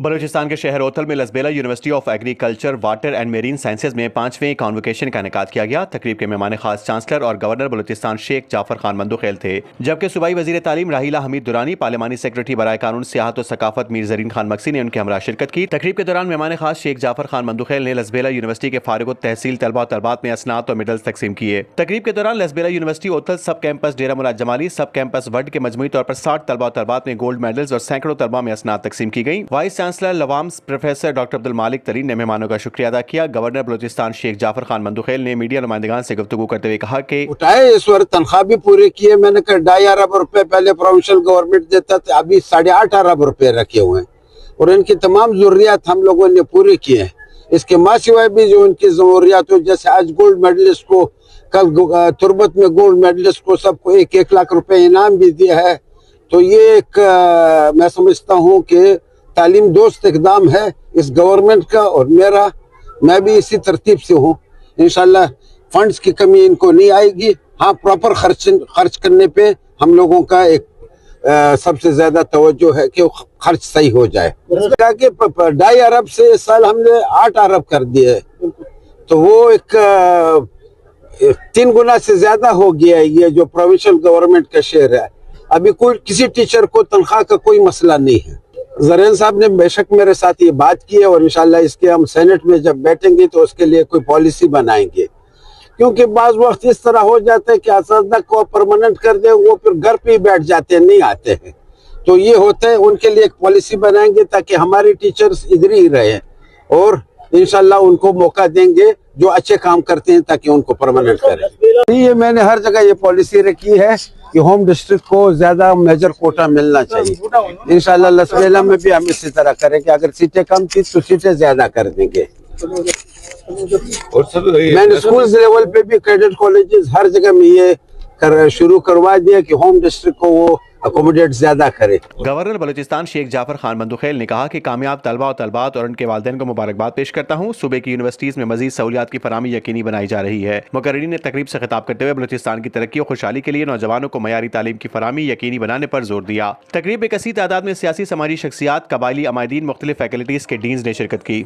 बलूचिस्तान के शहर ओथल में Lasbela university of agriculture, water and marine sciences में 5वें कॉन्वोकेशन का इनेकाद किया गया। तकरीब के मेहमान खास चांसलर और गवर्नर बलूचिस्तान शेख जाफर खान मंदुखेल थे, जबकि सूबाई वजीर तालीम राहिला हमीद दुरानी, पार्लिमानी सेक्रेटरी बराए कानून सियाहत और सकाफत मीर जरीन खान मक्सी ने उनके हमरा शिरकत की। तकरीब के दौरान मेहमान खास शेख जाफर खान मंदुखेल ने लसबेला यूनिवर्सिटी के फारिग तहसील तलबा और तलबात में असनात और मेडल्स तकसीम किए। तकरीब के दौरान लसबेला यूनिवर्सिटी ओथल सब कैंपस डेरा मुराद जमाली, सब कैंपस वड के मजमूई तौर पर 60 तलबा और तलबात में गोल्ड मेडल्स और सैकड़ों तलबा में असनात तकसीम की गई। वाइस चांसलर लवाम्स प्रोफेसर डॉक्टर अब्दुल मालिक तरीन ने मेहमानों का शुक्रिया अदा किया। गवर्नर बलूचिस्तान शेख जाफर खान मंदुखेल ने मीडिया नुमाइंदगान से गुफ्तगू करते हुए कहा कि उठाए इस वर्ष तनख्वाह भी पूरी की है। मैंने कहा 2.5 अरब रुपए पहले प्रोविंशियल गवर्नमेंट देता था, अभी 8.5 अरब रुपए रखे हुए हैं और इनकी तमाम जरूरियात हम लोगों ने पूरी की है। इसके माँ सिवाय भी जो उनकी जरूरियात हो, जैसे आज गोल्ड मेडलिस्ट को, कल तुरबत में गोल्ड मेडलिस्ट को सबको 1-1 लाख रुपए इनाम भी दिया है। तो ये एक मैं समझता हूँ कि तालीम दोस्त इकदाम है इस गवर्नमेंट का और मेरा, मैं भी इसी तरतीब से हूँ। इंशाल्लाह फंड्स की कमी इनको नहीं आएगी। हाँ, प्रॉपर खर्च करने पे हम लोगों का एक सबसे ज्यादा तवज्जो है कि खर्च सही हो जाए। 2.5 अरब से इस साल हमने 8 अरब कर दिए, तो वो एक 3 गुना से ज्यादा हो गया है ये जो प्रोविंशियल गवर्नमेंट का शेयर है। अभी कोई किसी टीचर को तनख्वाह का कोई मसला नहीं है। जरेन साहब ने बेशक मेरे साथ ये बात की है और इंशाल्लाह इसके हम सेनेट में जब बैठेंगे तो उसके लिए कोई पॉलिसी बनाएंगे, क्योंकि बाज वक्त इस तरह हो जाता है कि असातिज़ा को परमानेंट कर दे, वो फिर घर पे ही बैठ जाते हैं, नहीं आते हैं। तो ये होता है, उनके लिए एक पॉलिसी बनाएंगे ताकि हमारे टीचर्स इधर ही रहे और इंशाल्लाह उनको मौका देंगे जो अच्छे काम करते हैं ताकि उनको परमानेंट करें। ये मैंने हर जगह ये पॉलिसी रखी है कि होम डिस्ट्रिक्ट को ज्यादा मेजर कोटा मिलना चाहिए। इंशाल्लाह लसबेला में भी हम इसी तरह करेंगे। अगर सीटें कम थी तो सीटें ज्यादा कर देंगे। मैंने स्कूल लेवल पे भी कैडेट कॉलेजेस हर जगह में ये शुरू करवा दिया कि होम डिस्ट्रिक्ट को वो अकोमोडेट ज्यादा करे। गवर्नर बलूचिस्तान शेख जाफर खान मंदुखेल ने कहा कि कामयाब तलबा और तलबात और उनके वालिदैन को मुबारकबाद पेश करता हूँ। सूबे की यूनिवर्सिटीज में मजीद सहूलियात की फराहमी यकीनी बनाई जा रही है। मुकर्रिरीन ने तकरीब से खिताब करते हुए बलूचिस्तान की तरक्की और खुशहाली के लिए नौजवानों को मयारी तालीम की फराहमी यकीनी बनाने पर जोर दिया। तकरीब में कसी तादाद में सियासी समाजी शख्सियात, कबायली अमायदीन, मुख्तलिफ फैकल्टीज के डीन्स ने शिरकत की।